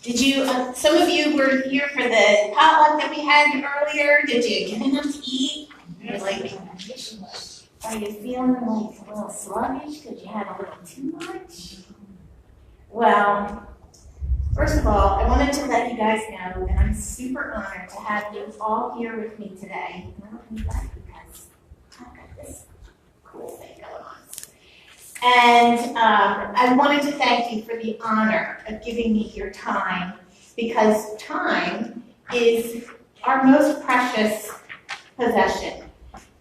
Did you, some of you were here for the potluck that we had earlier. Did you get enough to eat? You're like, are you feeling like a little sluggish because you had a little too much? Well, first of all, I wanted to let you guys know that I'm super honored to have you all here with me today. And I'm glad because I've got this cool thing going on. And I wanted to thank you for the honor of giving me your time, because time is our most precious possession.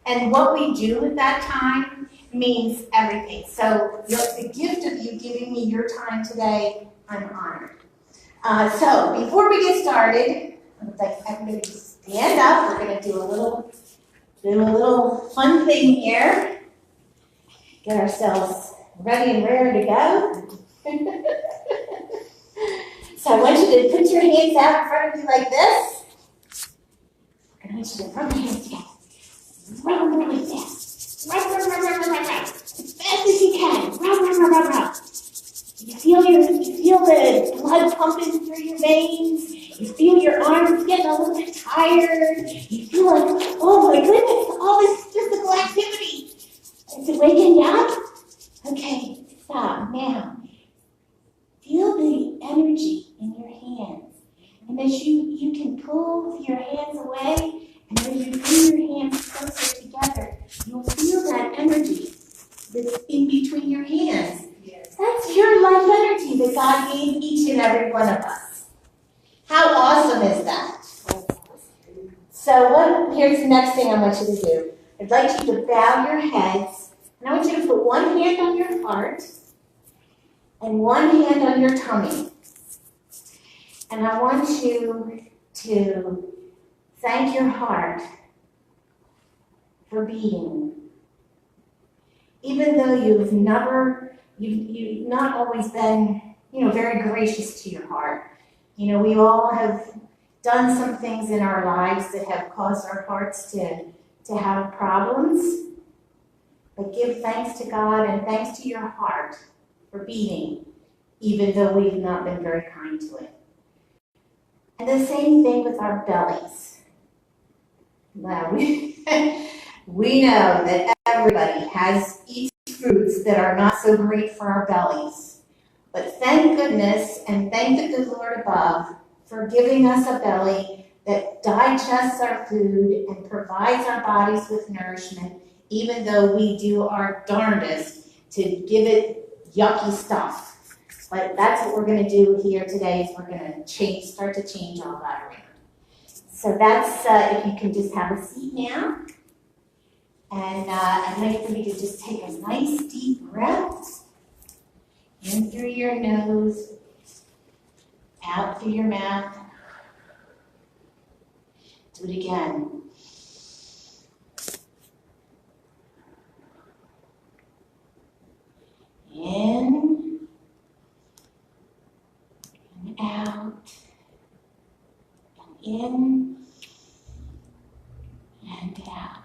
And what we do with that time means everything. So the gift of you giving me your time today, I'm honored. So before we get started, I'd like everybody to stand up. We're going to do a little fun thing here. Get ourselves ready and raring to go. So I want you to put your hands out in front of you like this. I want you to rub your hands together. Rub them like this. Rub. As fast as you can. Rub. You feel the blood pumping through your veins. You feel your arms getting a little bit tired. You feel like, oh my goodness, all this physical activity. Is it waking you up? Okay, stop. Now, feel the energy in your hands. And as you can pull your hands away, and as you bring your hands closer together, you'll feel that energy that's in between your hands. That's your life energy that God gave each and every one of us. How awesome is that? So here's the next thing I want you to do. I'd like you to bow your heads, and I want you to put one hand on your heart and one hand on your tummy. And I want you to thank your heart for beating. Even though you've not always been, very gracious to your heart. We all have done some things in our lives that have caused our hearts to have problems. But give thanks to God and thanks to your heart for beating, even though we've not been very kind to it. And the same thing with our bellies. Now, we know that everybody eats foods that are not so great for our bellies. But thank goodness and thank the good Lord above for giving us a belly that digests our food and provides our bodies with nourishment, even though we do our darndest to give it yucky stuff. But that's what we're going to do here today, is we're going to start to change all that around. So that's, if you can just have a seat now. And I'd like for you to just take a nice deep breath. In through your nose, out through your mouth. Do it again. In and out, and in and out.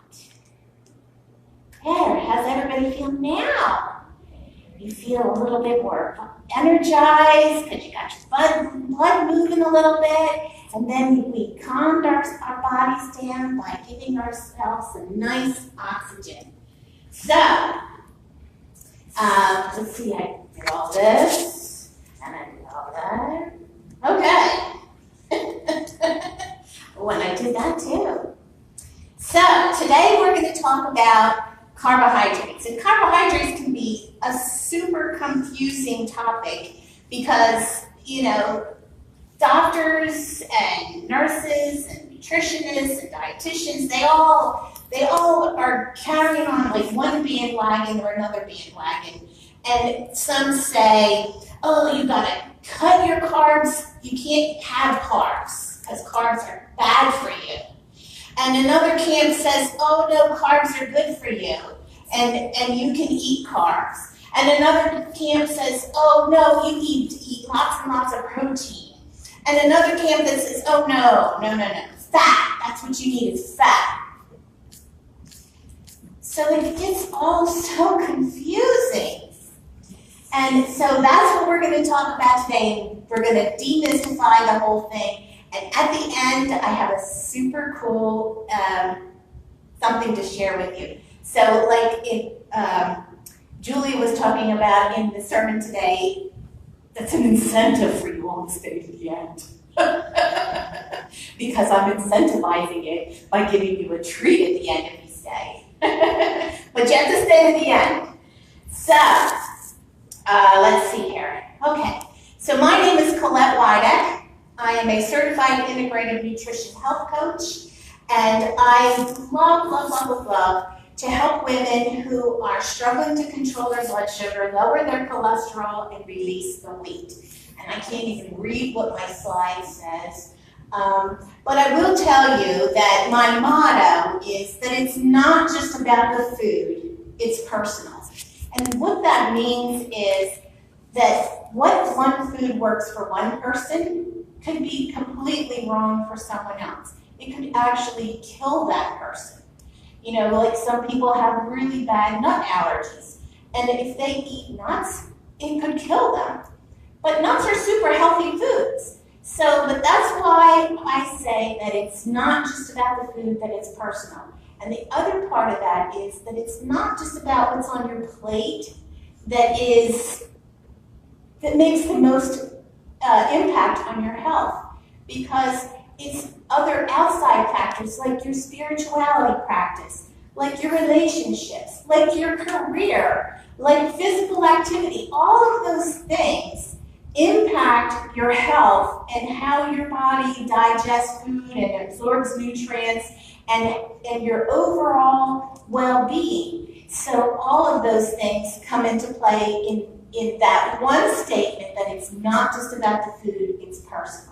There, how's everybody feel now? You feel a little bit more energized because you got your blood moving a little bit, and then we calmed our bodies down by giving ourselves some nice oxygen. So, let's see, I did all this, and I did all that. Okay. When I did that too. So, today we're going to talk about carbohydrates. And carbohydrates can be a super confusing topic because, doctors and nurses and nutritionists and dietitians, they all are carrying on like one bandwagon or another bandwagon. And some say, oh, you gotta cut your carbs. You can't have carbs because carbs are bad for you. And another camp says, oh no, carbs are good for you, and you can eat carbs. And another camp says, oh no, you need to eat lots and lots of protein. And another camp that says, oh no, fat, that's what you need is fat. So it gets all so confusing. And so that's what we're going to talk about today. We're going to demystify the whole thing. And at the end, I have a super cool something to share with you. So like Julie was talking about in the sermon today, that's an incentive for you all to stay to the end. Because I'm incentivizing it by giving you a treat at the end if you stay. But you have to stay to the end. So, let's see here. Okay, so my name is Colette Wideck. I am a certified integrative nutrition health coach, and I love to help women who are struggling to control their blood sugar, lower their cholesterol, and release the weight. And I can't even read what my slide says. But I will tell you that my motto is that it's not just about the food, it's personal. And what that means is that what one food works for one person could be completely wrong for someone else. It could actually kill that person. You know, like some people have really bad nut allergies. And if they eat nuts, it could kill them. But nuts are super healthy foods. So, but that's why I say that it's not just about the food, that it's personal. And the other part of that is that it's not just about what's on your plate that makes the most impact on your health, because it's other outside factors like your spirituality practice, like your relationships, like your career, like physical activity. All of those things impact your health and how your body digests food and absorbs nutrients and your overall well-being. So all of those things come into play in that one statement that it's not just about the food, it's personal.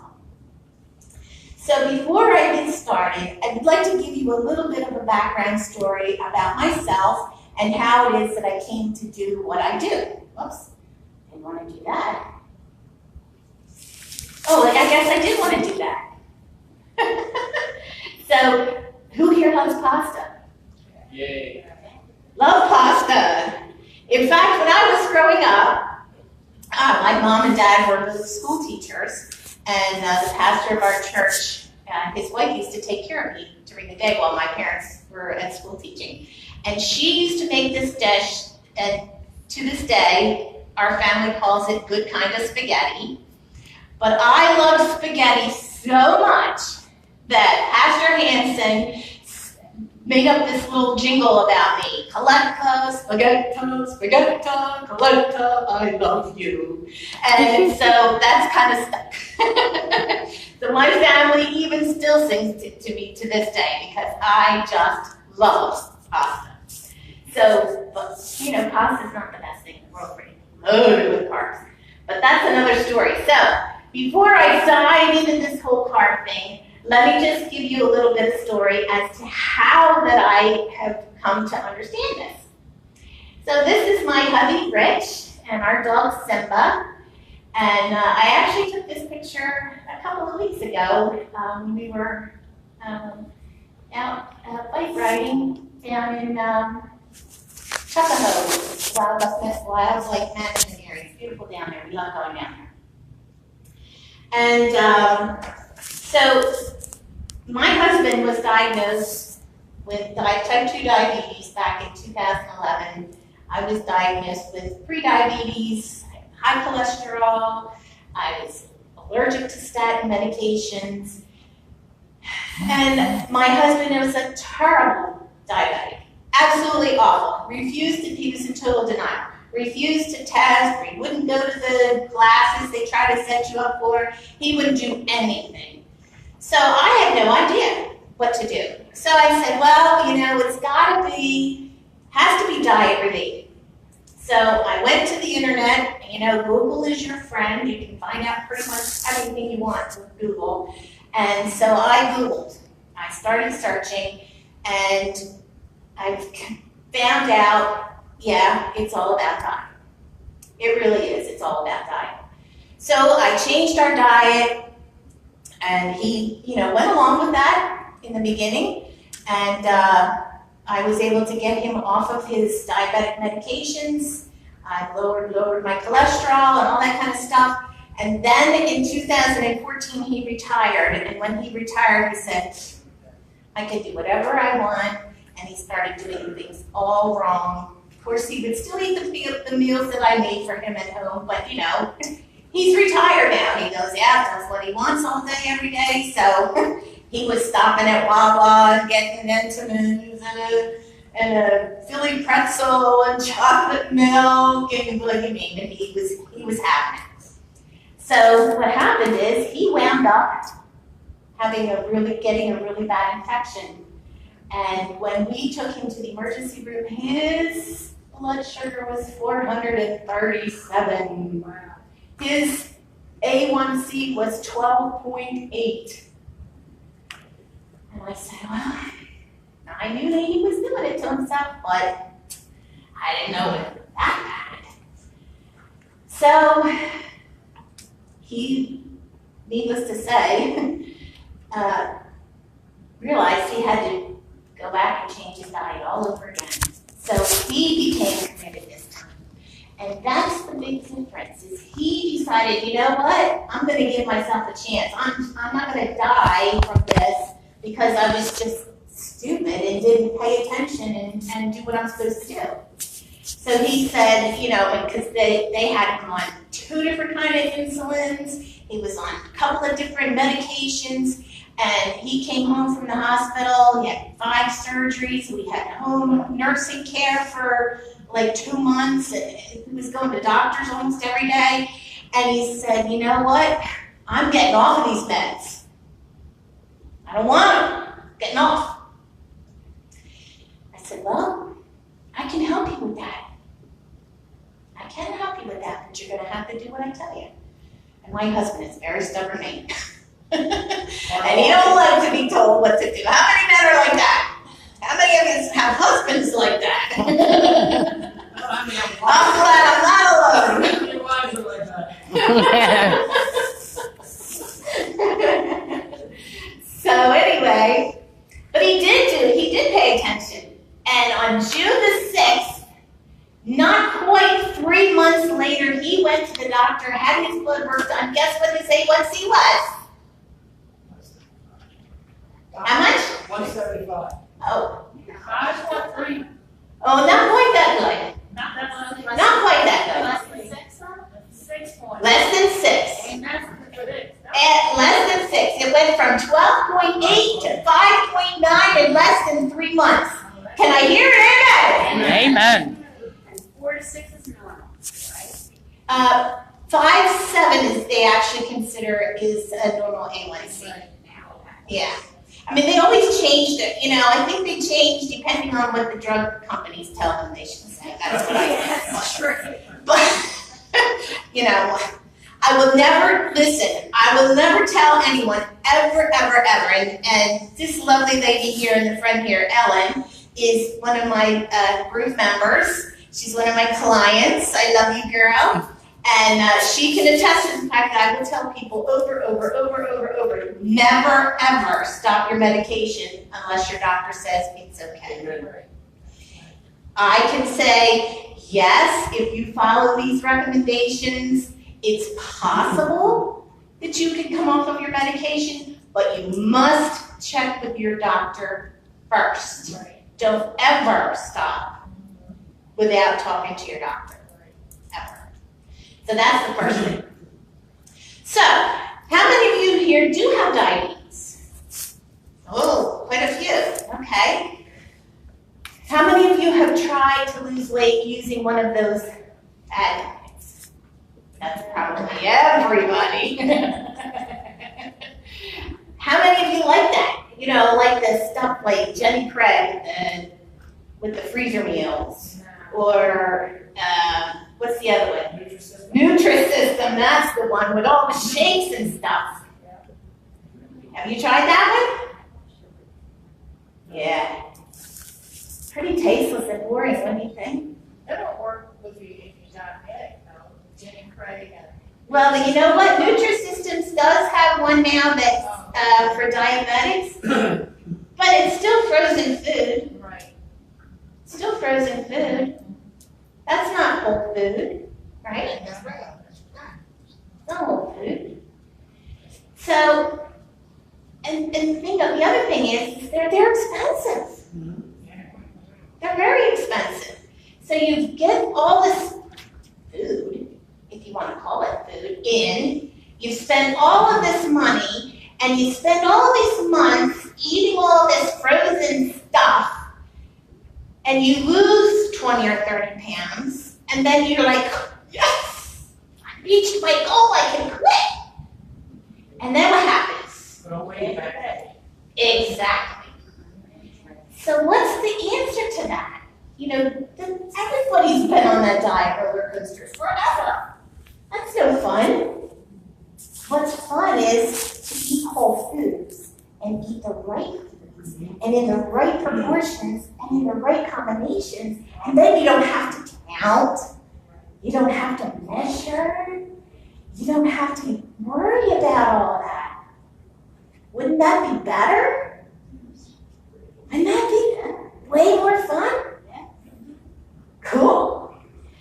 So before I get started, I'd like to give you a little bit of a background story about myself and how it is that I came to do what I do. Whoops, didn't want to do that. Oh, I guess I did want to do that. So, who here loves pasta? Yay. Love pasta. In fact, when I was growing up, my mom and dad were both school teachers, and the pastor of our church, his wife used to take care of me during the day while my parents were at school teaching. And she used to make this dish, and to this day, our family calls it good kind of spaghetti. But I love spaghetti so much that Pastor Hansen made up this little jingle about me. Coletta, spaghetti, spaghetti, Coletta, I love you. And so that's kind of stuck. So my family even still sings to me to this day because I just love pasta. So, but, you know, pasta's not the best thing in the world, pretty loaded with carbs. But that's another story. So, before I dive into this whole carb thing, let me just give you a little bit of story as to how that I have come to understand this. So this is my hubby, Rich, and our dog, Simba. And I actually took this picture a couple of weeks ago when we were out bike riding down in Tuckahoe, Wildlife Management Area. It's beautiful down there. We love going down there. And so my husband was diagnosed with type 2 diabetes back in 2011. I was diagnosed with prediabetes, high cholesterol. I was allergic to statin medications. And my husband was a terrible diabetic, absolutely awful. He was in total denial. Refused to test, he wouldn't go to the classes they try to set you up for. He wouldn't do anything. So I had no idea what to do. So I said, well, you know, has to be diet related. So I went to the internet, you know, Google is your friend. You can find out pretty much everything you want with Google. And so I Googled. I started searching, and I found out, yeah, it's all about diet. It really is. It's all about diet. So I changed our diet, and he, you know, went along with that in the beginning, and I was able to get him off of his diabetic medications. I lowered my cholesterol and all that kind of stuff. And then in 2014, he retired. And when he retired, he said, I can do whatever I want. And he started doing things all wrong. Of course, he would still eat the meals that I made for him at home, but you know, he's retired now. He goes out, does what he wants all day, every day. So he was stopping at Wawa and getting Entenmann's and a Philly pretzel and chocolate milk and what you mean, and he was having it. So what happened is he wound up getting a really bad infection. And when we took him to the emergency room, his blood sugar was 437. His A1C was 12.8. And I said, well, I knew that he was doing it to himself, but I didn't know it was that bad. So he, needless to say, realized he had to go back and change his diet all over again. So he became committed this time. And that's the big difference, is he decided, you know what, I'm going to give myself a chance. I'm not going to die from this because I was just stupid and didn't pay attention and do what I'm supposed to do. So he said, you know, because they had him on 2 different kind of insulins, he was on a couple of different medications, and he came home from the hospital. He had 5 surgeries. We had home nursing care for like 2 months. And he was going to doctors almost every day. And he said, you know what? I'm getting off of these meds. I don't want them. I'm getting off. I said, well, I can help you with that. I can help you with that, but you're going to have to do what I tell you. And my husband is very stubborn man. And he don't like to be told what to do. How many men are like that? How many of us have husbands like that? I'm glad I'm not alone. Your wives are like that. So anyway, but he did pay attention. And on June the 6th, not quite 3 months later, he went to the doctor, had his blood work done. Guess what his A1C was? How much? 175. Oh. 5.3. Oh, not quite that good. Not that much. Not quite that good. Less than 6, huh? 6 points. Less than 6. And that's for this. At less than 6. It went from 12.8 to 5.9 in less than 3 months. Can I hear it? Amen. Amen. And 4 to 6 is normal, right? 5.7 is they actually consider is a normal A1C. Yeah. I mean, they always changed it. You know, I think they change depending on what the drug companies tell them they should say. That's what I say. But, you know, I will never, listen, I will never tell anyone, ever, and this lovely lady here in the front here, Ellen, is one of my group members. She's one of my clients. I love you, girl. And she can attest to the fact that I will tell people over, never, ever stop your medication unless your doctor says it's okay. I can say, yes, if you follow these recommendations, it's possible that you can come off of your medication, but you must check with your doctor first. Don't ever stop without talking to your doctor, ever. So that's the first thing. So, how many of you here do have diabetes? Oh, quite a few, okay. How many of you have tried to lose weight using one of those fad diets? That's probably everybody. How many of you like that? You know, like the stuff like Jenny Craig with the freezer meals, or what's the other one? Nutrisystem, that's the one with all the shakes and stuff. Have you tried that one? Yeah. Pretty tasteless and boring, what do you think? That don't work with you if you're diabetic, though. Jenny Craig. Well, you know what? Nutrisystems does have one now that's for diabetics, but it's still frozen food. Right. Still frozen food. That's not whole food, right? That's right. It's not whole food. So, and the other thing is they're expensive. They're very expensive. So you get all this food, if you want to call it food, in. You spend all of this money, and you spend all these months eating all this frozen stuff, and you lose 20 or 30 pounds, and then you're like, yes, I reached my goal, I can quit. And then what happens? Go way back. Exactly. So what's the answer to that? You know, everybody's been on that diet roller coaster forever. That's no fun. What's fun is to eat whole foods and eat the right foods and in the right proportions and in the right combinations. And then you don't have to count. You don't have to measure. You don't have to worry about all that. Wouldn't that be better? Wouldn't that be way more fun? Cool.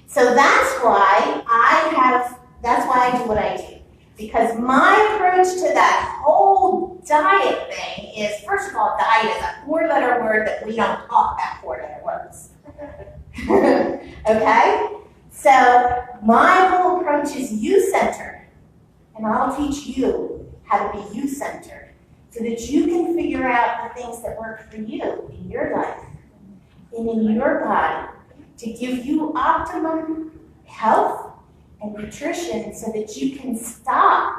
So that's why I do what I do. Because my approach to that whole diet thing is, first of all, diet is a 4-letter word that we don't talk about 4-letter words. Okay? So my whole approach is you-centered. And I'll teach you how to be you-centered so that you can figure out the things that work for you in your life and in your body to give you optimum health and nutrition so that you can stop.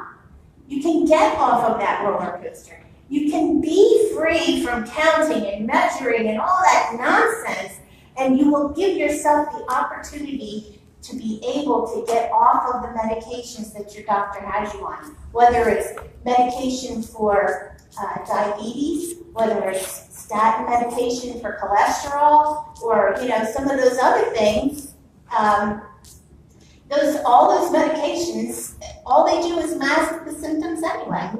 You can get off of that roller coaster. You can be free from counting and measuring and all that nonsense, and you will give yourself the opportunity to be able to get off of the medications that your doctor has you on, whether it's medication for diabetes, whether it's statin medication for cholesterol, or some of those other things. All those medications, all they do is mask the symptoms anyway.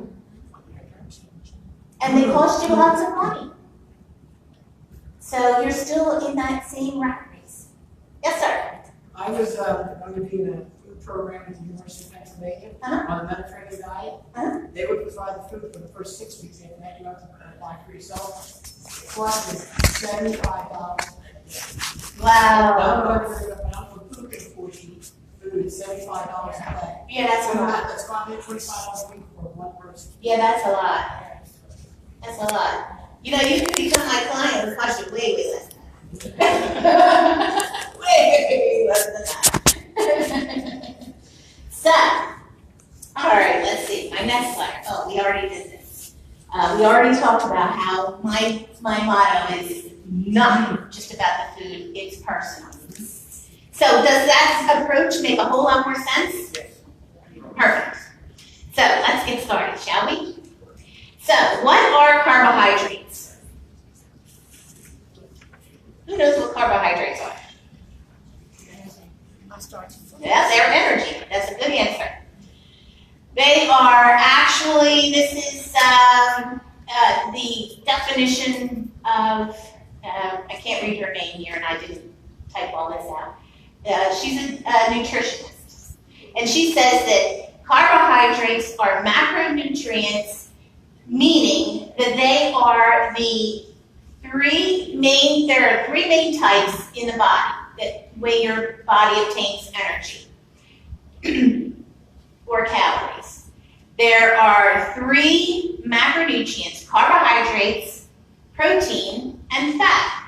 And they cost you lots of money. So you're still in that same rat race. Yes, sir? I was going to be in a food program at the University of Pennsylvania on a Mediterranean diet. They would provide the food for the first 6 weeks, and then you have to apply for yourself. The cost is $75. Wow. I'm for cooking for you. Food is $75 a day. Yeah, that's a lot. That's probably $25 a week for one person. Yeah, that's a lot. That's a lot. You can become my client with cost you way less than that. Way less than that. So, all right, let's see. My next slide. Oh, we already did this. We already talked about how my motto is not just about the food, it's personal. So does that approach make a whole lot more sense? Perfect. So let's get started, shall we? So what are carbohydrates? Who knows what carbohydrates are? Yeah, they're energy. That's a good answer. They are actually, this is the definition of, I can't read her name here and I didn't type all this out. She's a nutritionist. And she says that carbohydrates are macronutrients, meaning that there are three main types in the body, that way your body obtains energy or calories. There are 3 macronutrients: carbohydrates, protein, and fat.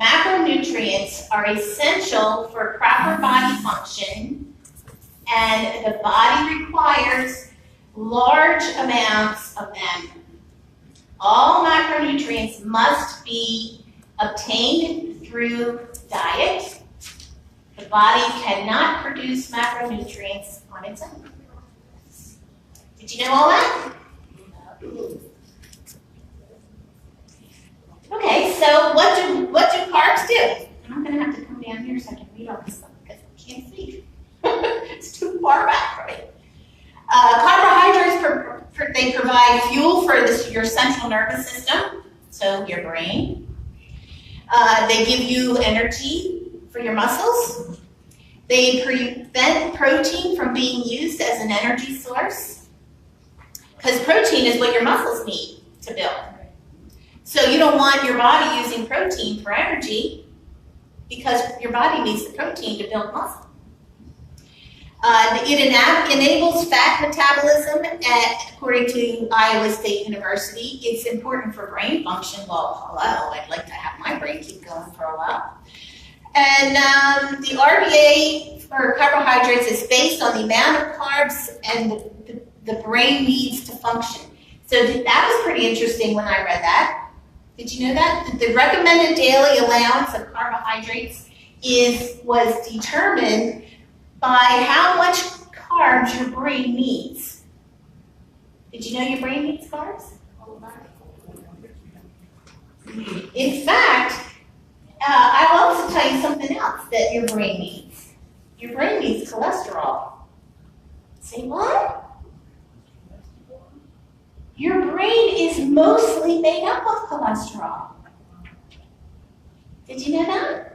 Macronutrients are essential for proper body function, and the body requires large amounts of them. All macronutrients must be obtained through diet. The body cannot produce macronutrients on its own. Did you know all that? Okay, so what do carbs do? And I'm going to have to come down here so I can read all this stuff because I can't see. It's too far back from me. Carbohydrates, they provide fuel for your central nervous system, so your brain. They give you energy for your muscles. They prevent protein from being used as an energy source, because protein is what your muscles need to build. So you don't want your body using protein for energy, because your body needs the protein to build muscle. It enables fat metabolism, according to Iowa State University. It's important for brain function. Well, hello, I'd like to have my brain keep going for a while. And the RDA for carbohydrates is based on the amount of carbs and the brain needs to function. So that was pretty interesting when I read that. Did you know that? The recommended daily allowance of carbohydrates was determined by how much carbs your brain needs. Did you know your brain needs carbs? In fact, I'll also tell you something else that your brain needs. Your brain needs cholesterol. Say what? Your brain is mostly made up of cholesterol. Did you know that?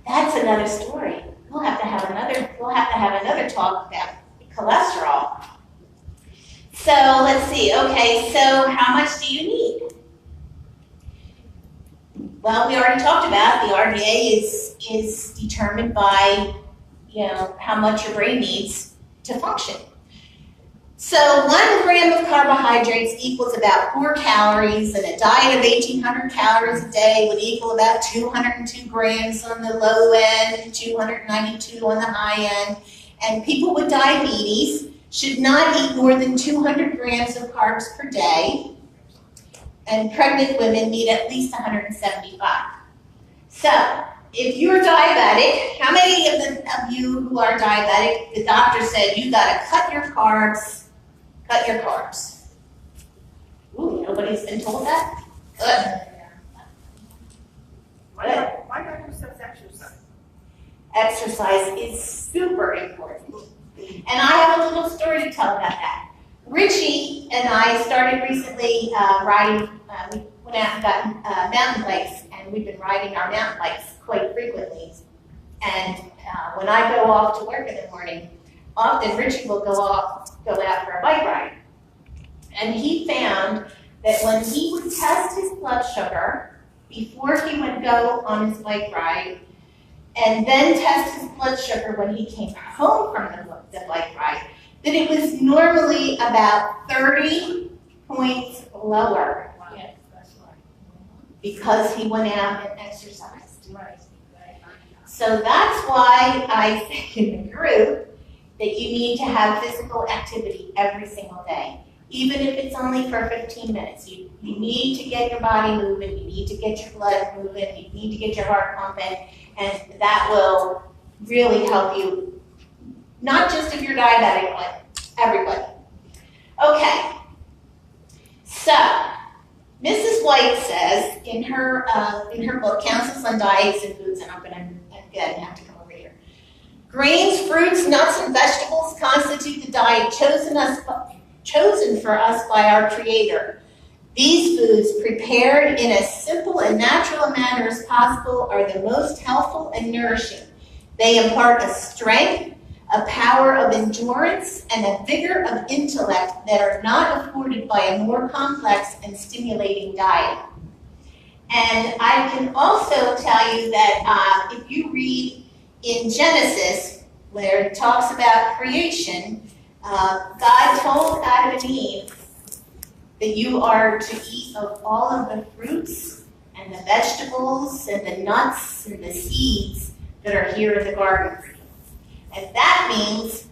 That's another story. We'll have to have another talk about cholesterol. So let's see. Okay, so how much do you need? Well, we already talked about the RDA is determined by, how much your brain needs to function. So 1 gram of carbohydrates equals about 4 calories, and a diet of 1,800 calories a day would equal about 202 grams on the low end, 292 on the high end. And people with diabetes should not eat more than 200 grams of carbs per day. And pregnant women need at least 175. So, if you're diabetic, how many of you who are diabetic, the doctor said you gotta cut your carbs? Ooh, nobody's been told that? Good. Why not do some exercise? Exercise is super important. And I have a little story to tell about that. Richie and I started recently riding, we went out and got mountain bikes, and we've been riding our mountain bikes quite frequently. And when I go off to work in the morning, often Richie will go out for a bike ride. And he found that when he would test his blood sugar before he would go on his bike ride, and then test his blood sugar when he came home from the bike ride, that it was normally about 30 points lower. Yes, that's right. Because he went out and exercised. Right. So that's why I think in the group that you need to have physical activity every single day. Even if it's only for 15 minutes. You need to get your body moving, you need to get your blood moving, you need to get your heart pumping, and that will really help you, not just if you're diabetic, but everybody. Okay, so Mrs. White says in her book, Counsels on Diets and Foods, and I'm going to have to come over here. Grains, fruits, nuts, and vegetables constitute the diet chosen for us by our Creator. These foods, prepared in as simple and natural a manner as possible, are the most healthful and nourishing. They impart a strength, a power of endurance, and a vigor of intellect that are not afforded by a more complex and stimulating diet. And I can also tell you that if you read in Genesis, where it talks about creation, God told Adam and Eve that you are to eat of all of the fruits and the vegetables and the nuts and the seeds that are here in the garden. And that means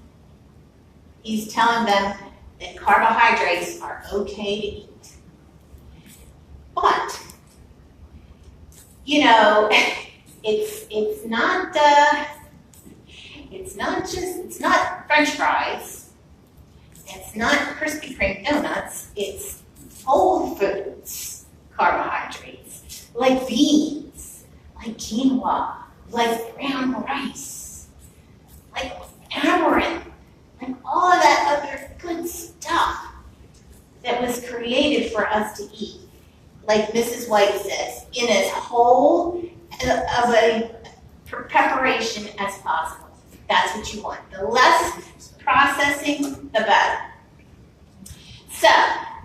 he's telling them that carbohydrates are okay to eat. But, it's not French fries. It's not Krispy Kreme donuts, it's whole foods carbohydrates, like beans, like quinoa, like brown rice, like amaranth, like all of that other good stuff that was created for us to eat. Like Mrs. White says, in as whole of preparation as possible. That's what you want. The less processing, the better. So,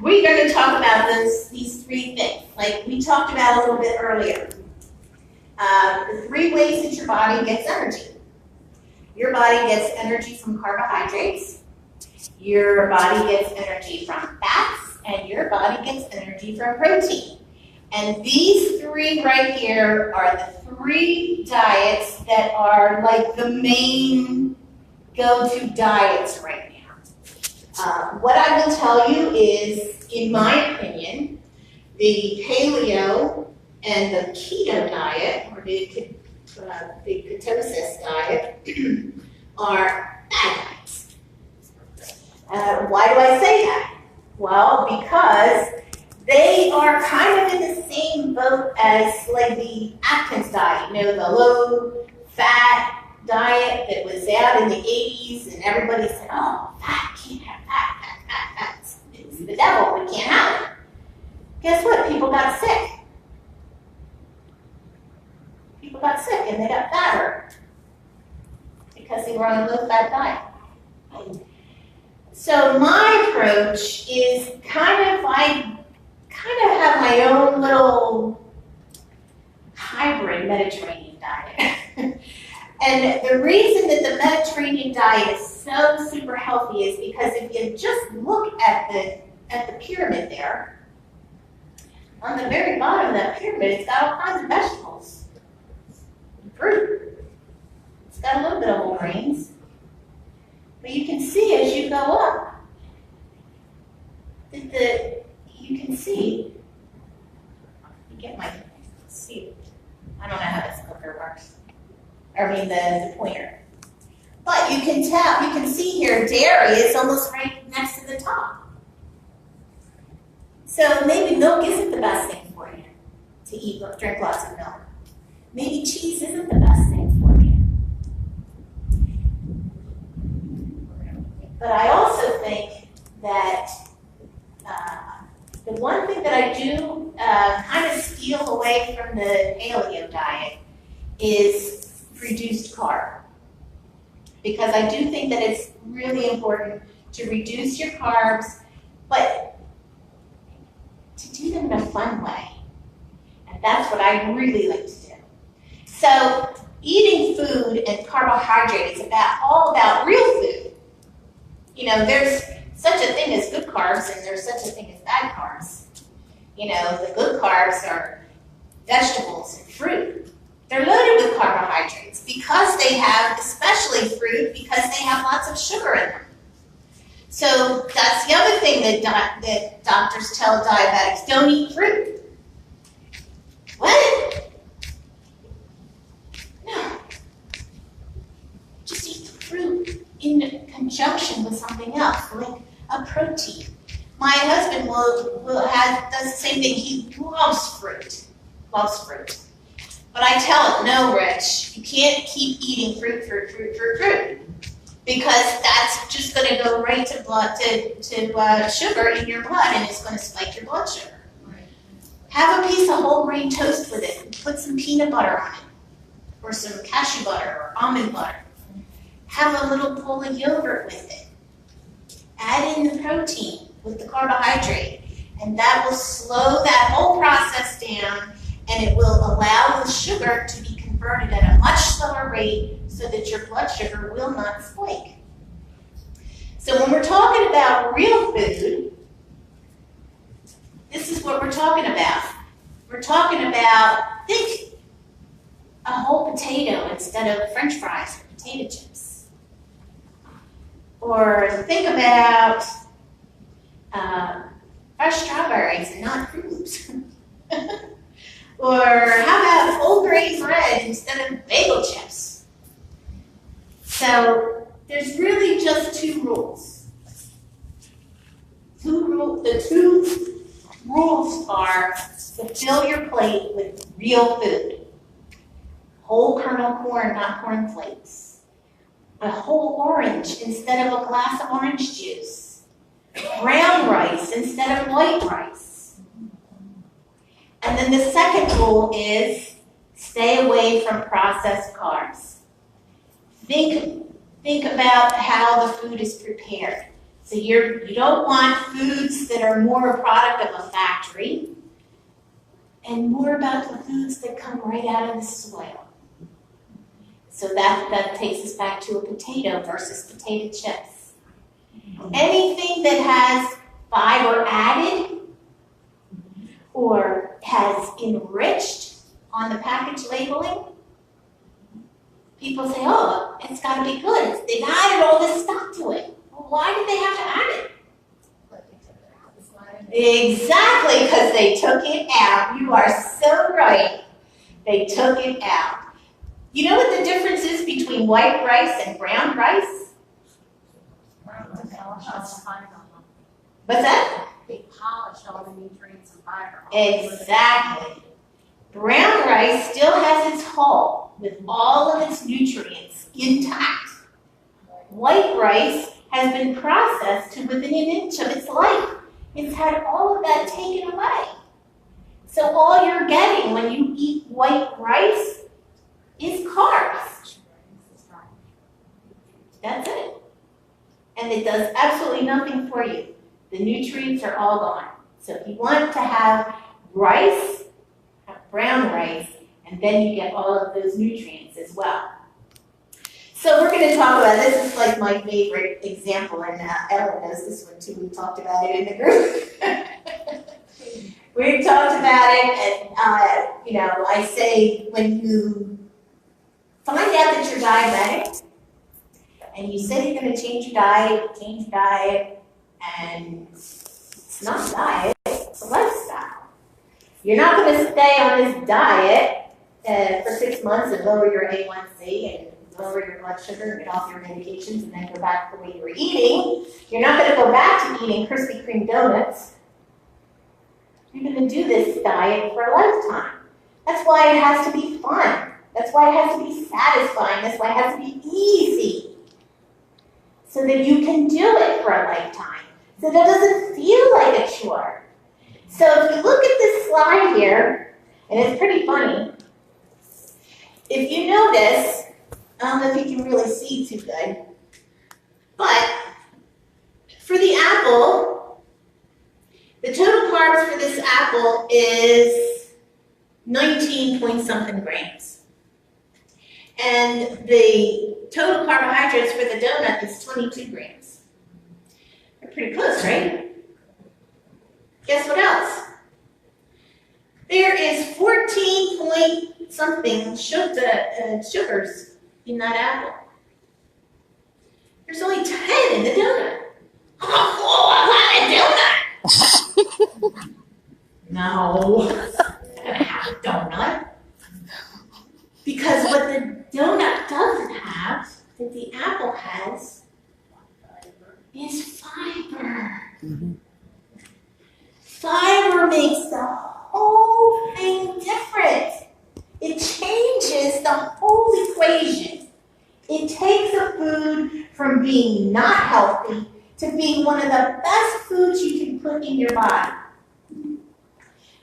we're going to talk about these three things, like we talked about a little bit earlier. The three ways that your body gets energy. Your body gets energy from carbohydrates, your body gets energy from fats, and your body gets energy from protein. And these three right here are the three diets that are like the main go-to diets right now. What I will tell you is, in my opinion, the paleo and the keto diet, or the ketosis diet, are bad diets. Why do I say that? Well, because they are kind of in the same boat as like the Atkins diet, you know, the low-fat diet that was out in the 80s, and everybody said, oh, fat, can't have fat. It's the devil, we can't have it. Guess what? People got sick. People got sick and they got fatter because they were on a low-fat diet. So my approach is I have my own little hybrid Mediterranean diet. And the reason that the Mediterranean diet is so super healthy is because if you just look at the pyramid there, on the very bottom of that pyramid, it's got all kinds of vegetables, fruit. It's got a little bit of whole grains. But you can see as you go up, that you can see, I don't know how this clicker works. The pointer. But you can tell, you can see here, dairy is almost right next to the top. So maybe milk isn't the best thing for you to drink lots of milk. Maybe cheese isn't the best thing for you. But I also think that the one thing that I do kind of steal away from the paleo diet is reduced carb. Because I do think that it's really important to reduce your carbs, but to do them in a fun way. And that's what I really like to do. So eating food and carbohydrates is all about real food. You know, there's such a thing as good carbs and there's such a thing as bad carbs. You know, the good carbs are vegetables and fruit. They're loaded with carbohydrates because they have, especially fruit, because they have lots of sugar in them. So that's the other thing that doctors tell diabetics, don't eat fruit. What? No. Just eat the fruit in conjunction with something else, like a protein. My husband does the same thing. He loves fruit. But I tell him, no, Rich, you can't keep eating fruit, because that's just going to go right to sugar in your blood, and it's going to spike your blood sugar. Right. Have a piece of whole grain toast with it, and put some peanut butter on it, or some cashew butter, or almond butter. Have a little bowl of yogurt with it. Add in the protein with the carbohydrate, and that will slow that whole process down, and it will allow the sugar to be converted at a much slower rate so that your blood sugar will not spike. So when we're talking about real food, this is what we're talking about. We're talking about, think a whole potato instead of French fries or potato chips. Or think about fresh strawberries and not Fruit Loops. Or how about whole grain bread instead of bagel chips? So there's really just two rules. The two rules are to fill your plate with real food. Whole kernel corn, not corn flakes. A whole orange instead of a glass of orange juice. Brown rice instead of white rice. And then the second rule is Stay away from processed carbs. Think about how the food is prepared. So you don't want foods that are more a product of a factory and more about the foods that come right out of the soil. So that takes us back to a potato versus potato chips. Anything that has fiber added or has enriched on the package labeling, people say, oh, it's got to be good. They've added all this stuff to it. Well, why did they have to add it? Exactly, because they took it out. You are so right. They took it out. You know what the difference is between white rice and brown rice? What's that? They polished all the nutrients and fiber. Exactly. Brown rice still has its hull with all of its nutrients intact. White rice has been processed to within an inch of its life. It's had all of that taken away. So all you're getting when you eat white rice is carbs. That's it. And it does absolutely nothing for you. The nutrients are all gone. So if you want to have rice, have brown rice, and then you get all of those nutrients as well. So we're going to talk about, this is like my favorite example, and Ellen knows this one too. We talked about it in the group. We talked about it, and I say when you find out that you're diabetic, and you say you're going to change your diet, and it's not a diet, it's a lifestyle. You're not going to stay on this diet for 6 months and lower your A1C and lower your blood sugar and get off your medications and then go back to the way you were eating. You're not going to go back to eating Krispy Kreme donuts. You're going to do this diet for a lifetime. That's why it has to be fun. That's why it has to be satisfying. That's why it has to be easy. So that you can do it for a lifetime. So that it doesn't feel like a chore. So if you look at this slide here, and it's pretty funny, if you notice, I don't know if you can really see too good, but for the apple, the total carbs for this apple is 19 point something grams. And the total carbohydrates for the donut is 22 grams. They're pretty close, right? Guess what else? There is 14 point something sugars in that apple. There's only 10 in the donut. Oh, I want a donut! No, I don't have a donut. Because what the donut doesn't have, that the apple has, is fiber. Mm-hmm. Fiber makes the whole thing different. It changes the whole equation. It takes a food from being not healthy to being one of the best foods you can put in your body.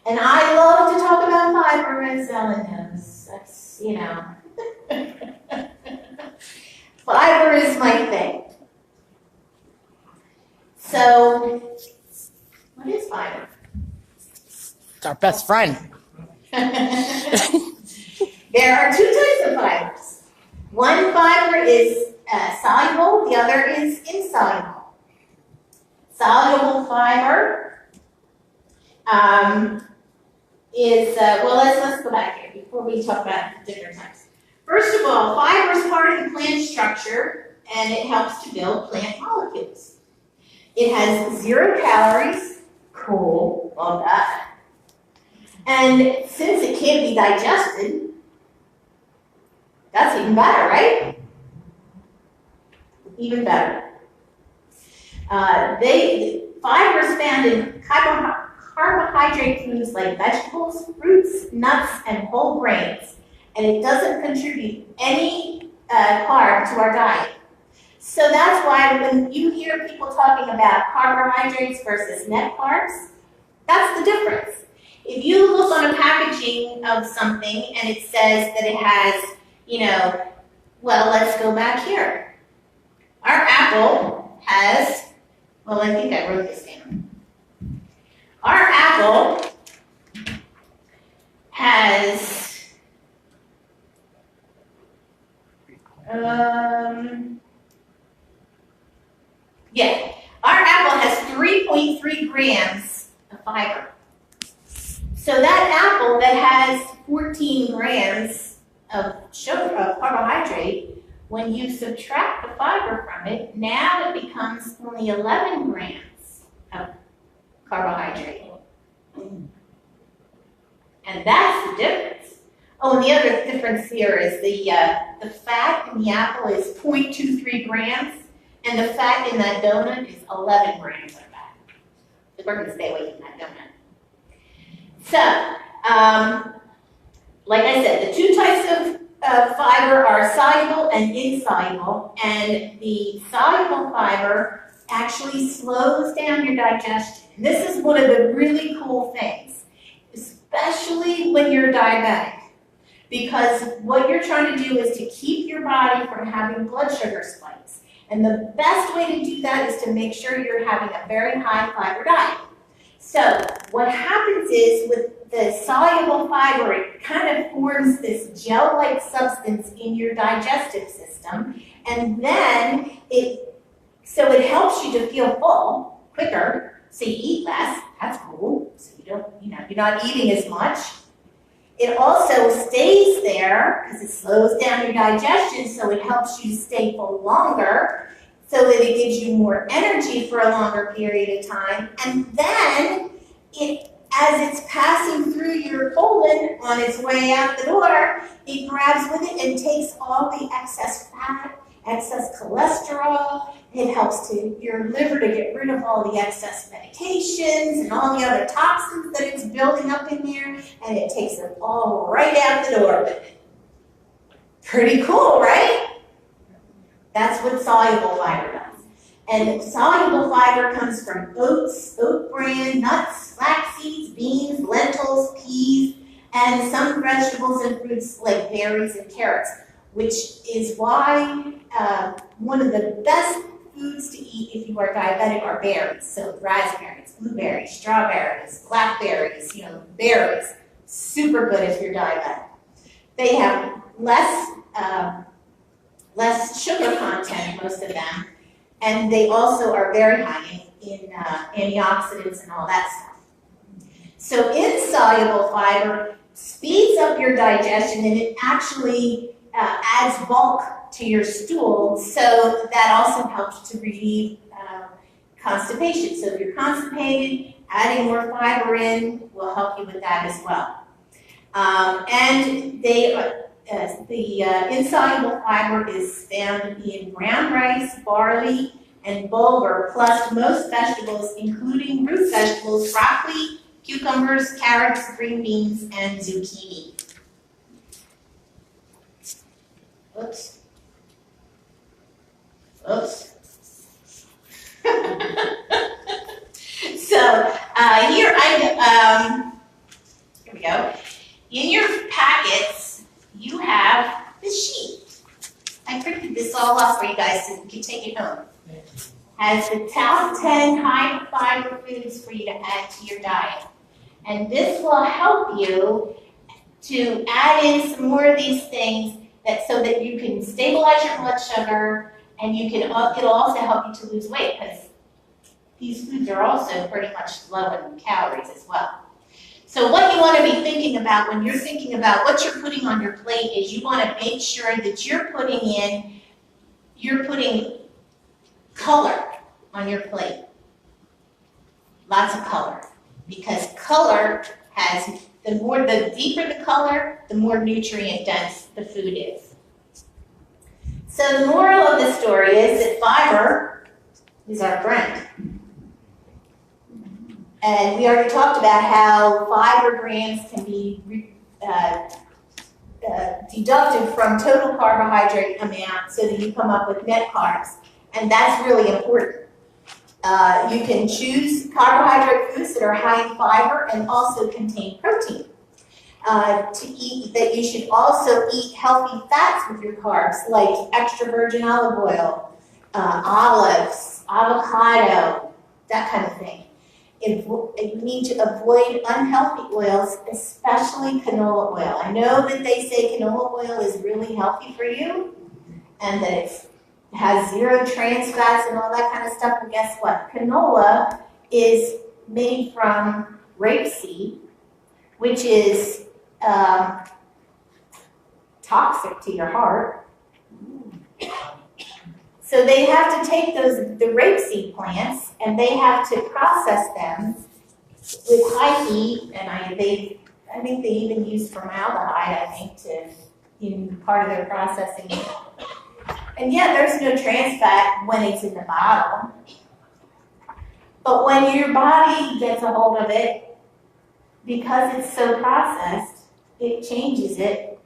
And I love to talk about fiber, as Ellen knows. That's, fiber is my thing. So, what is fiber? It's our best friend. There are two types of fibers. One fiber is soluble, the other is insoluble. Soluble fiber is, let's go back here before we talk about different types. First of all, fiber is part of the plant structure and it helps to build plant molecules. It has 0 calories, cool, love that. And since it can't be digested, that's even better, right? Even better. Fibers found in carbohydrate foods like vegetables, fruits, nuts, and whole grains. And it doesn't contribute any carb to our diet. So that's why when you hear people talking about carbohydrates versus net carbs, that's the difference. If you look on a packaging of something and it says that it has, well, let's go back here. Our apple has, well, I think I wrote this down. Our apple has, our apple has 3.3 grams of fiber. So that apple that has 14 grams of sugar, of carbohydrate, when you subtract the fiber from it, now it becomes only 11 grams of carbohydrate. And that's the difference. Oh, and the other difference here is the fat in the apple is 0.23 grams, and the fat in that donut is 11 grams of fat. So we're going to stay away from that donut. So, like I said, the two types of fiber are soluble and insoluble, and the soluble fiber actually slows down your digestion. And this is one of the really cool things, especially when you're diabetic, because what you're trying to do is to keep your body from having blood sugar spikes. And the best way to do that is to make sure you're having a very high fiber diet. So what happens is with the soluble fiber, it kind of forms this gel-like substance in your digestive system, and then it helps you to feel full quicker, so you eat less. That's cool. So you're not eating as much. It also stays there because it slows down your digestion, so it helps you stay full longer, so that it gives you more energy for a longer period of time. And then, as it's passing through your colon on its way out the door, it grabs with it and takes all the excess fat, excess cholesterol. It helps your liver to get rid of all the excess medications and all the other toxins that it's building up in there, and it takes them all right out the door with it. Pretty cool, right? That's what soluble fiber does. And soluble fiber comes from oats, oat bran, nuts, flax seeds, beans, lentils, peas, and some vegetables and fruits like berries and carrots, which is why one of the best foods to eat if you are diabetic are berries. So raspberries, blueberries, strawberries, blackberries, berries. Super good if you're diabetic. They have less sugar content, most of them, and they also are very high in antioxidants and all that stuff. So insoluble fiber speeds up your digestion, and it actually adds bulk to your stool, so that also helps to relieve constipation. So if you're constipated, adding more fiber in will help you with that as well. And the insoluble fiber is found in brown rice, barley, and bulgur, plus most vegetables, including root vegetables, broccoli, cucumbers, carrots, green beans, and zucchini. Oops. So here we go. In your packets, you have this sheet. I printed this all up for you guys so you can take it home. Has the top 10 high fiber foods for you to add to your diet. And this will help you to add in some more of these things so that you can stabilize your blood sugar, and it'll also help you to lose weight, because these foods are also pretty much low in calories as well. So what you want to be thinking about when you're thinking about what you're putting on your plate is you want to make sure that you're putting color on your plate. Lots of color. Because color has, the deeper the color, the more nutrient dense the food is. So the moral of the story is that fiber is our friend. And we already talked about how fiber grams can be deducted from total carbohydrate amount so that you come up with net carbs. And that's really important. You can choose carbohydrate foods that are high in fiber and also contain protein. To eat, that you should also eat healthy fats with your carbs, like extra virgin olive oil, olives, avocado, that kind of thing. You need to avoid unhealthy oils, especially canola oil. I know that they say canola oil is really healthy for you and that it has 0 trans fats and all that kind of stuff, but guess what? Canola is made from rapeseed, which is toxic to your heart. So they have to take the rapeseed plants and they have to process them with high heat, and I think they even use formaldehyde, in part of their processing. And yeah, there's no trans fat when it's in the bottle. But when your body gets a hold of it, because it's so processed, it changes it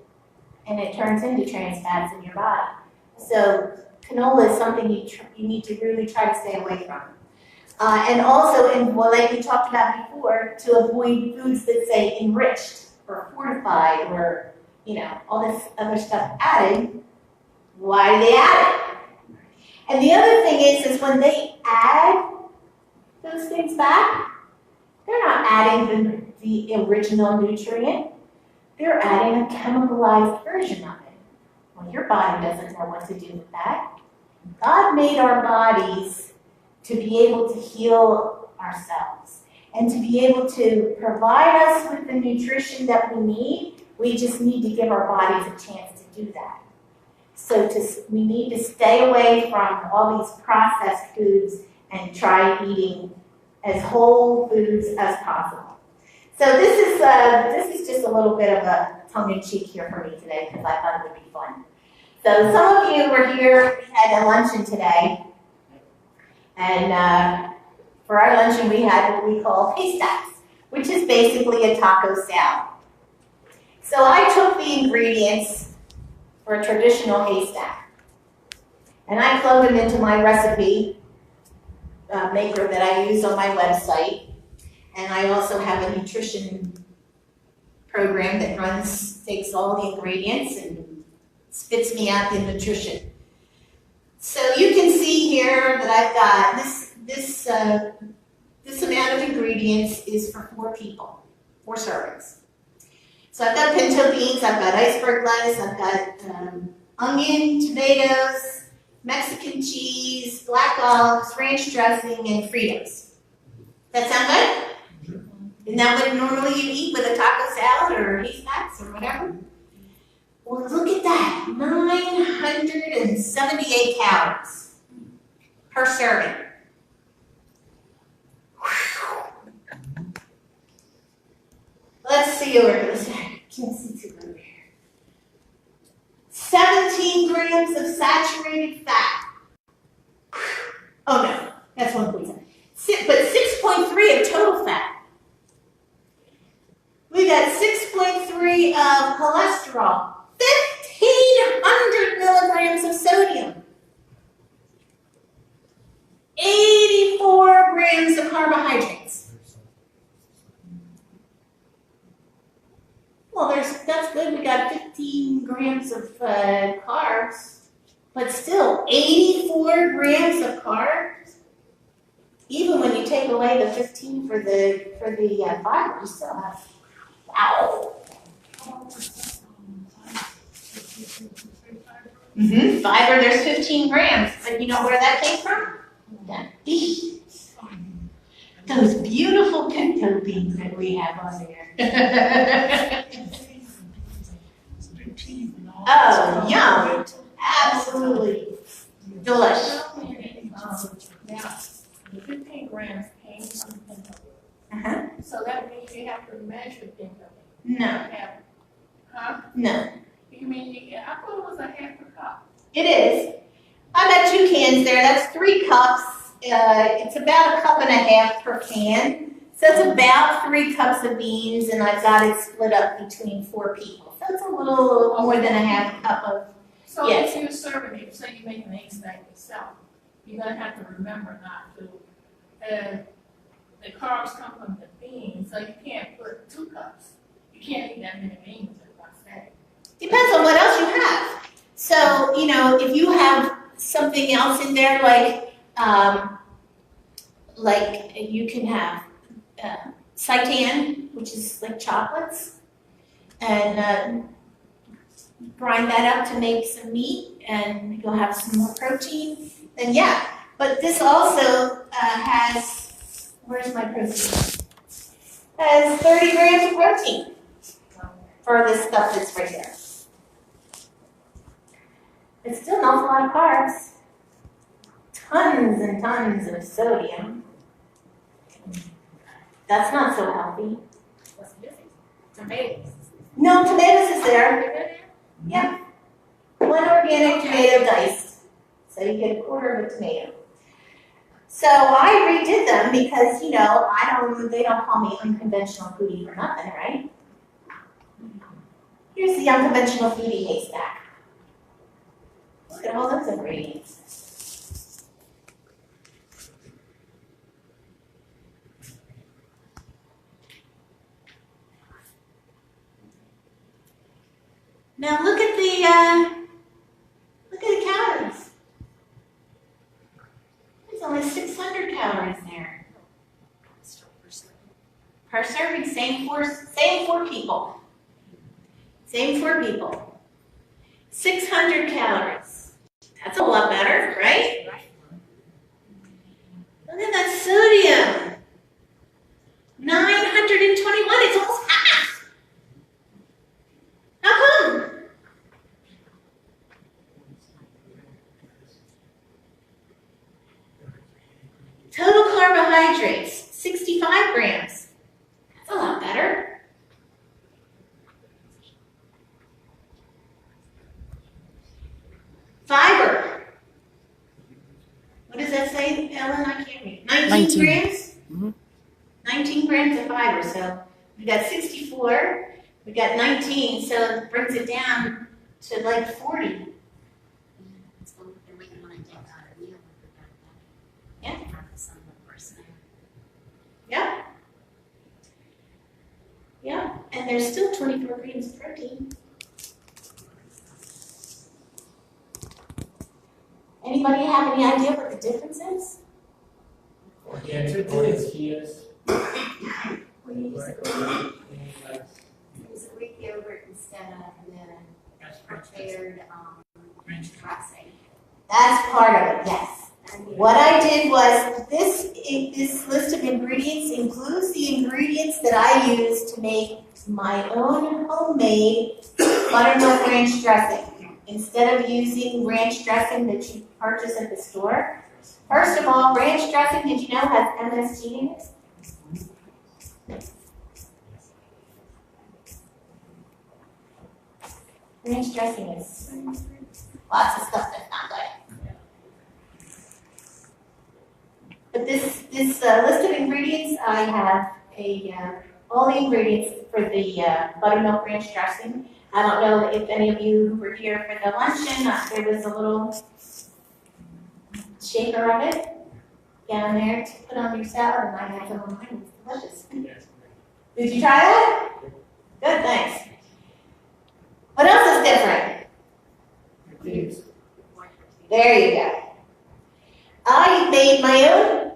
and it turns into trans fats in your body. So canola is something you need to really try to stay away from. And also, like we talked about before, to avoid foods that say enriched or fortified or, all this other stuff added. Why do they add it? And the other thing is when they add those things back, they're not adding the original nutrient. They're adding a chemicalized version of it. Well, your body doesn't know what to do with that. God made our bodies to be able to heal ourselves and to be able to provide us with the nutrition that we need. We just need to give our bodies a chance to do that. So we need to stay away from all these processed foods and try eating as whole foods as possible. So this is just a little bit of a tongue-in-cheek here for me today because I thought it would be fun. So some of you were here, we had a luncheon today, and for our luncheon we had what we call haystacks, which is basically a taco salad. So I took the ingredients for a traditional haystack, and I plugged them into my recipe maker that I use on my website, and I also have a nutrition program that takes all the ingredients and spits me out the nutrition. So you can see here that I've got this amount of ingredients is for 4 people, 4 servings. So I've got pinto beans, I've got iceberg lettuce, I've got onion, tomatoes, Mexican cheese, black olives, ranch dressing, and Fritos. That sound good? Isn't that what normally you eat with a taco salad or haystacks or whatever? Well, look at that, 978 calories per serving. Whew. Let's see over here. Can't see too good here. 17 grams of saturated fat. Oh no, that's 1.7. But 6.3 of total fat. We got 6.3 of cholesterol. 1,500 milligrams of sodium. 84 grams of carbohydrates. Well, that's good. We got 15 grams of carbs, but still 84 grams of carbs. Even when you take away the 15 for the fiber, you still have. Wow. Fiber, there's 15 grams, but you know where that came from? That beans. Those beautiful pinto beans that we have on there. Oh, yum. Absolutely. Delicious. Now, the 15 grams came from pinto. So that means you have to measure pinto. No. Huh? No. You mean, I thought it was a half a cup. It is. I've got 2 cans there. That's 3 cups. It's about 1.5 cups per can. So it's about 3 cups of beans, and I've got it split up between 4 people. So it's a little more than a half cup of. So Yes. if you're serving it, say you make an haystack yourself, you're going to have to remember not to the carbs come from the beans, so you can't put 2 cups. You can't eat that many beans in one day. Depends on what else you have. So, you know, if you have something else in there, like you can have seitan, which is like chocolates, and grind that up to make some meat, and you'll have some more protein. Then yeah, but this also has, where's my protein? Has 30 grams of protein for this stuff that's right there. It's still an awful lot of carbs. Tons and tons of sodium. That's not so healthy. What's missing? Tomatoes. No, tomatoes is there. Yep. 1 organic tomato diced. So you get a quarter of a tomato. So I redid them because, you know, they don't call me unconventional foodie for nothing, right? Here's the unconventional foodie haystack. Look at all those ingredients. Now look at the calories. There's only 600 calories there. Per serving, same for people. Same for people. 600 calories. That's a lot better, right? Look at that sodium. 921, it's almost half. How come? Total carbohydrates, 65 grams. That's a lot better. Fiber. What does that say, Ellen? I can't read. 19 grams? Mm-hmm. 19 grams of fiber. So we got 64, we got 19, so it brings it down to like 40. Yeah. Yeah. Yeah. And there's still 24 grams of protein. Anybody have any idea what the difference is? Organic tortillas. What do you use? Use a Greek yogurt instead of the prepared dressing. That's part of it, yes. What I did was, this list of ingredients includes the ingredients that I use to make my own homemade buttermilk ranch dressing. Instead of using ranch dressing that you purchase at the store. First of all, ranch dressing, did you know, has MSG in it? Ranch dressing is lots of stuff that's not good. But this list of ingredients, I have all the ingredients for the buttermilk ranch dressing. I don't know if any of you were here for the luncheon, there was a little shaker of it down there to put on your salad, and I had some on mine. It's delicious. Did you try that? Good, thanks. What else is different? There you go. I made my own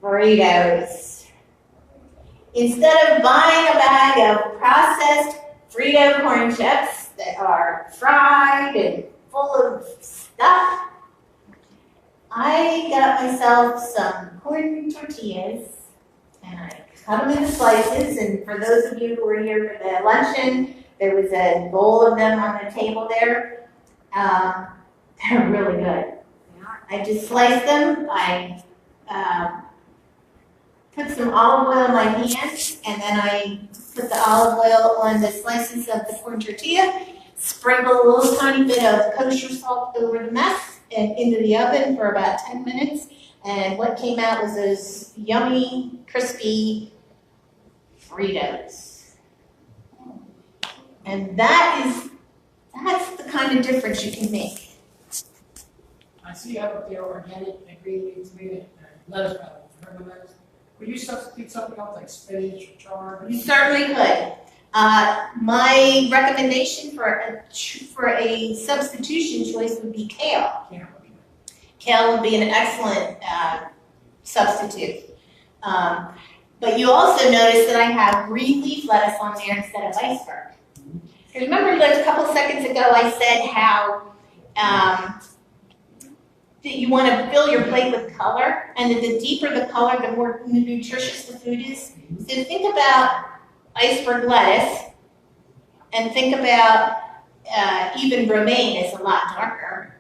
Fritos. Instead of buying a bag of processed Frito corn chips that are fried and full of stuff, I got myself some corn tortillas and I cut them into slices. And for those of you who were here for the luncheon, there was a bowl of them on the table there. They're really good. I just sliced them. I put some olive oil in my hand, and then I put the olive oil on the slices of the corn tortilla, sprinkle a little tiny bit of kosher salt over the mess, and into the oven for about 10 minutes. And what came out was those yummy, crispy Fritos. And that's the kind of difference you can make. I see you have up there organic ingredients, lettuce, fermented. Could you substitute something else like spinach or chard? You certainly could. My recommendation for a substitution choice would be kale. Yeah. Kale would be an excellent substitute. But you also notice that I have green leaf lettuce on there instead of iceberg. Because remember like a couple seconds ago I said how that you want to fill your plate with color, and that the deeper the color, the more nutritious the food is. So think about iceberg lettuce, and think about even romaine is a lot darker,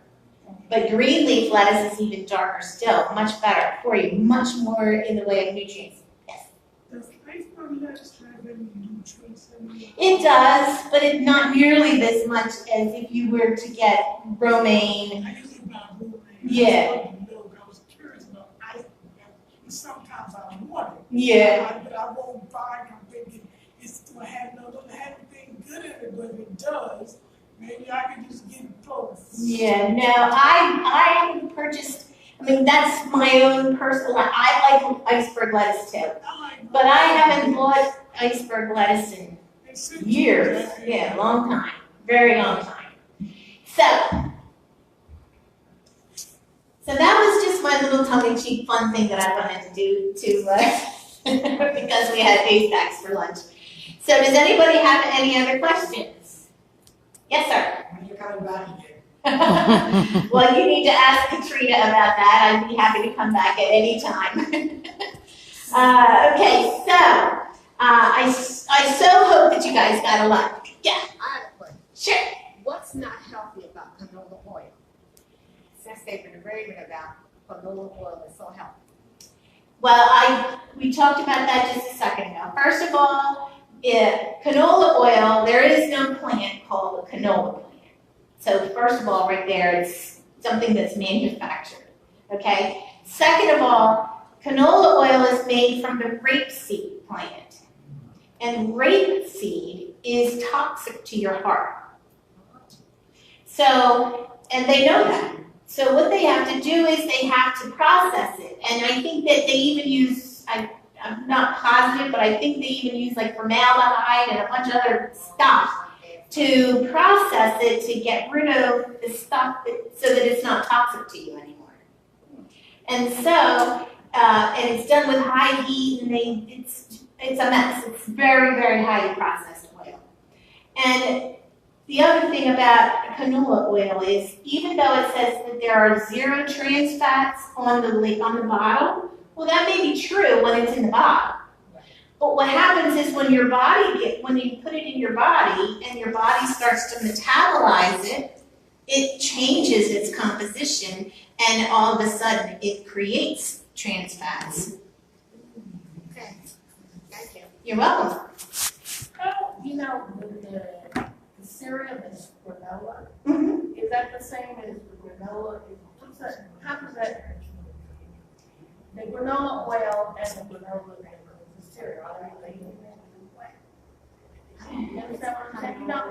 but green leaf lettuce is even darker still, much better for you, much more in the way of nutrients. Yes? Does iceberg lettuce have any nutrients in it? It does, but it's not nearly as much as if you were to get romaine. I usually buy romaine. Yeah. I was curious about iceberg lettuce. Sometimes I want it. Yeah. But I won't buy it. I'm thinking it's going to have anything good in it, but if it does, maybe I can just get it both. Yeah, no, I haven't purchased, I mean, that's my own personal, I like iceberg lettuce too. I like But I haven't bought iceberg lettuce in it's years, yeah, long time, very long time. So that was just my little tongue-in-cheek fun thing that I wanted to do because we had haystacks for lunch. So does anybody have any other questions? Yes, sir. When you're coming back again. Well, you need to ask Katrina about that. I'd be happy to come back at any time. Okay, so I so hope that you guys got a lot. Yeah, I have a question. sure. What's not healthy about canola oil? Since they've been raving about canola oil is so healthy. Well, we talked about that just a second ago. First of all, canola oil, there is no plant called a canola plant. So first of all, right there, it's something that's manufactured, okay? Second of all, canola oil is made from the rapeseed plant. And rapeseed is toxic to your heart. So, and they know that. So what they have to do is they have to process it. And I think that they even use, I'm not positive, but I think they even use like formaldehyde and a bunch of other stuff to process it to get rid of the stuff so that it's not toxic to you anymore. And so, and it's done with high heat, and it's a mess. It's very, very highly processed oil. And the other thing about canola oil is, even though it says that there are 0 trans fats on the bottle, well, that may be true when it's in the bottle. But what happens is when you put it in your body and your body starts to metabolize it, it changes its composition, and all of a sudden it creates trans fats. Okay, thank you. You're welcome. Oh, you know, the cereal is granola. Mm-hmm. Is that the same as the granola? How does that, the granola oil and the granola, the cereal, are they related? You understand what I'm saying? You know,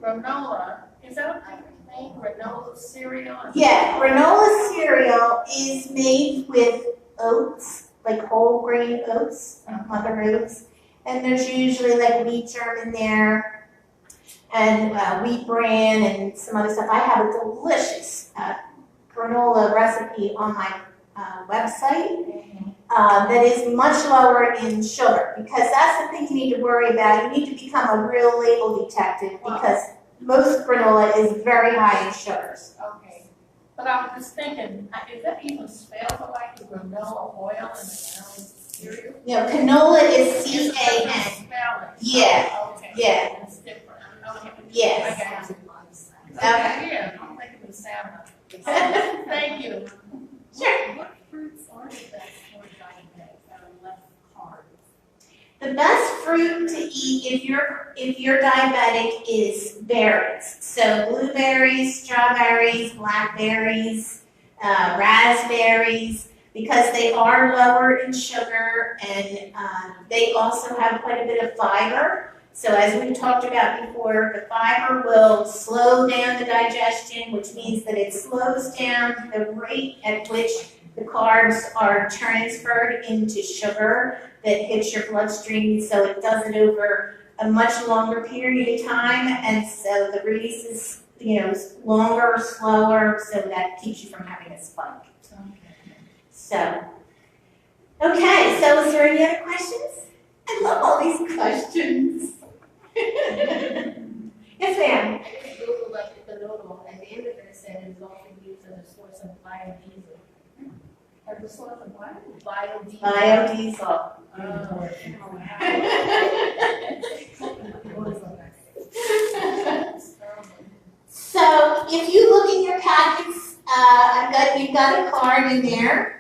granola, is that a different thing? Granola cereal? Yeah, granola cereal is made with oats, like whole grain oats, mother oats. And there's usually like wheat germ in there, and wheat bran and some other stuff. I have a delicious granola recipe on my website that is much lower in sugar, because that's the thing you need to worry about. You need to become a real label detective, because most granola is very high in sugars. Okay. But I was just thinking, is that even spelled like the granola oil and the granola cereal? You know, canola is It's different C-A-N. spelling. Yeah. Okay. Yeah. It's different. Okay. Yes. I got it. Okay. Yeah, I'm thinking the salmon. Thank you. Sure. What fruits are the best for diabetics that are less carbs? The best fruit to eat if you're diabetic is berries. So blueberries, strawberries, blackberries, raspberries, because they are lower in sugar, and they also have quite a bit of fiber. So as we talked about before, the fiber will slow down the digestion, which means that it slows down the rate at which the carbs are transferred into sugar that hits your bloodstream, so it does it over a much longer period of time, and so the release is, longer, slower, so that keeps you from having a spike. So, okay, so is there any other questions? I love all these questions. Yes, ma'am. I just Googled like the noodle, and the end of it said it's often used as a source of biodiesel. As a source of what? Biodiesel. Biodiesel. So if you look in your packets, you've got a card in there.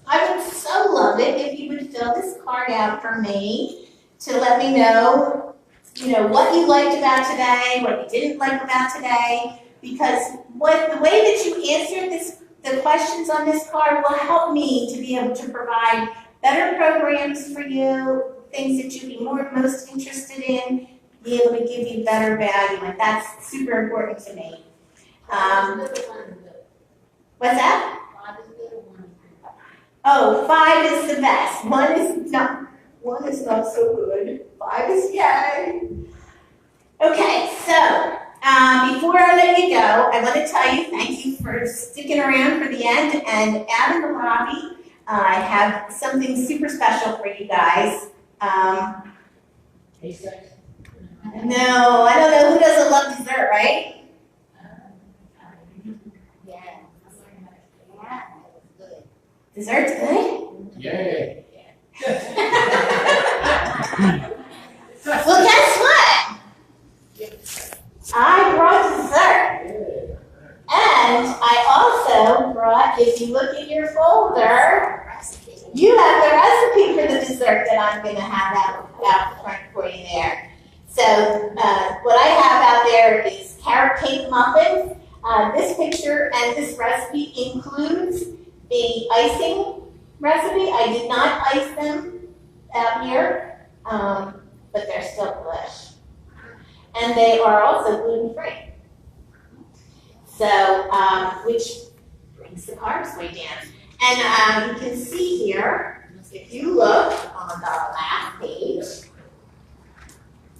I would so love it if you would fill this card out for me to let me know, what you liked about today, what you didn't like about today, because the way that you answered the questions on this card will help me to be able to provide better programs for you, things that you'd be most interested in, be able to give you better value, and that's super important to me. What's that? 5 is good, 1 is good. Oh, 5 is the best. 1 is not so good. 5 is yay. Okay, so before I let you go, I want to tell you thank you for sticking around for the end. And out in the lobby, I have something super special for you guys. No, I don't know who doesn't love dessert, right? Yeah. Yeah, good. Dessert's good? Yay. Well, guess what? I brought dessert. And I also brought, if you look in your folder, you have the recipe for the dessert that I'm going to have out front for you there. So what I have out there is carrot cake muffins. This picture and this recipe includes the icing recipe. I did not ice them out here, but they're still delish. And they are also gluten-free. So, which brings the carbs way down. And you can see here, if you look on the last page,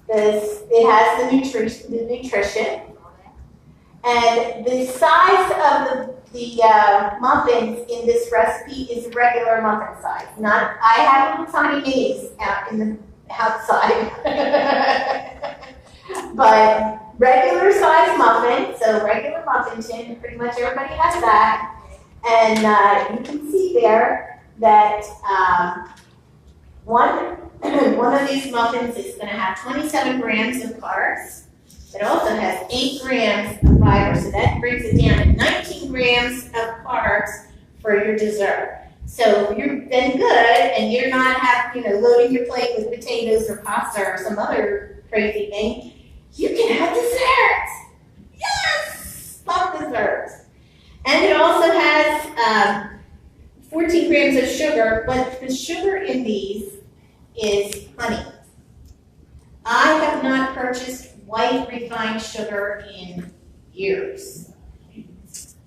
it has the nutrition. And the size of the muffins in this recipe is regular muffin size. I have little tiny minis out in the outside. But regular size muffin, so regular muffin tin, pretty much everybody has that. And you can see there that one of these muffins is going to have 27 grams of carbs. It also has 8 grams of fiber, so that brings it down to 19 grams of carbs for your dessert. So if you've been good and you're not loading your plate with potatoes or pasta or some other crazy thing, you can have dessert. Yes, love dessert. And it also has 14 grams of sugar, but the sugar in these is honey. I have not purchased white refined sugar in years.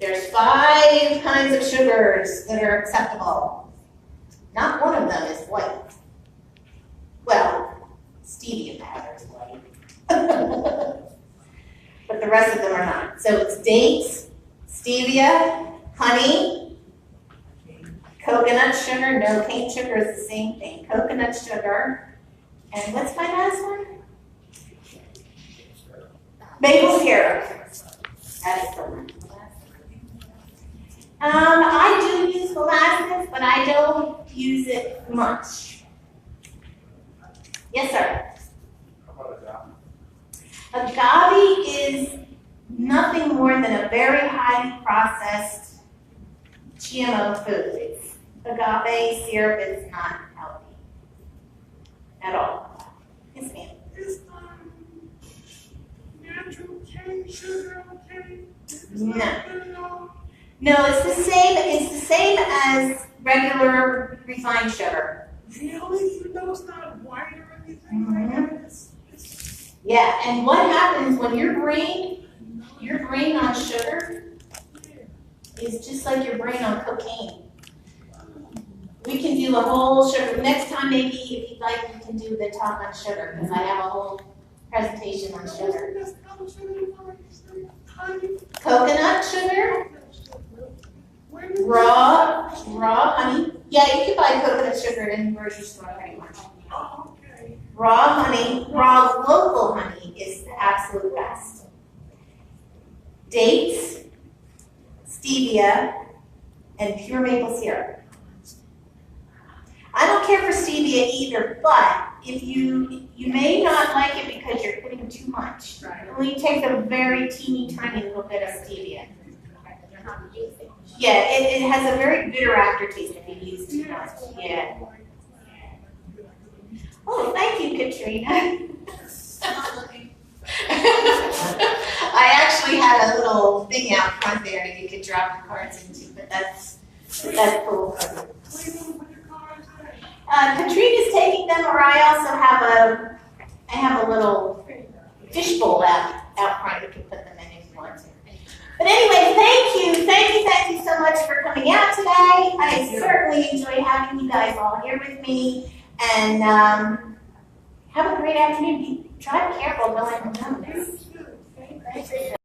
There's 5 kinds of sugars that are acceptable. Not one of them is white. Well, stevia powder is white. But the rest of them are not. So it's dates, stevia, honey, coconut sugar. No, cane sugar is the same thing. Coconut sugar. And what's my last one? Maple syrup. That's the one. I do use molasses, but I don't use it much. Yes, sir. Agave is nothing more than a very highly processed GMO food. Agave syrup is not healthy at all. Yes, ma'am. Is natural cane sugar okay? No. No, it's the same. It's the same as regular refined sugar. Really? Even though it's not white or anything like that? It's Yeah, and what happens when your brain on sugar is just like your brain on cocaine. We can do a whole sugar, next time maybe if you'd like, we can do the talk on sugar, because I have a whole presentation on sugar. Coconut sugar, raw honey. Yeah, you can buy coconut sugar in the grocery store pretty much. Oh, okay. Raw honey, raw local honey is the absolute best. Dates, stevia, and pure maple syrup. I don't care for stevia either, but if you may not like it because you're putting too much. Only take a very teeny tiny little bit of stevia. Yeah, it has a very bitter aftertaste if you use too much. Yeah. Oh, thank you, Katrina. I actually had a little thing out front there that you could drop your cards into, but that's cool. Katrina's taking them, or I also have a little fishbowl out front. You can put them in if you want to. But anyway, thank you so much for coming out today. I certainly enjoyed having you guys all here with me, and have a great afternoon. Drive careful going home.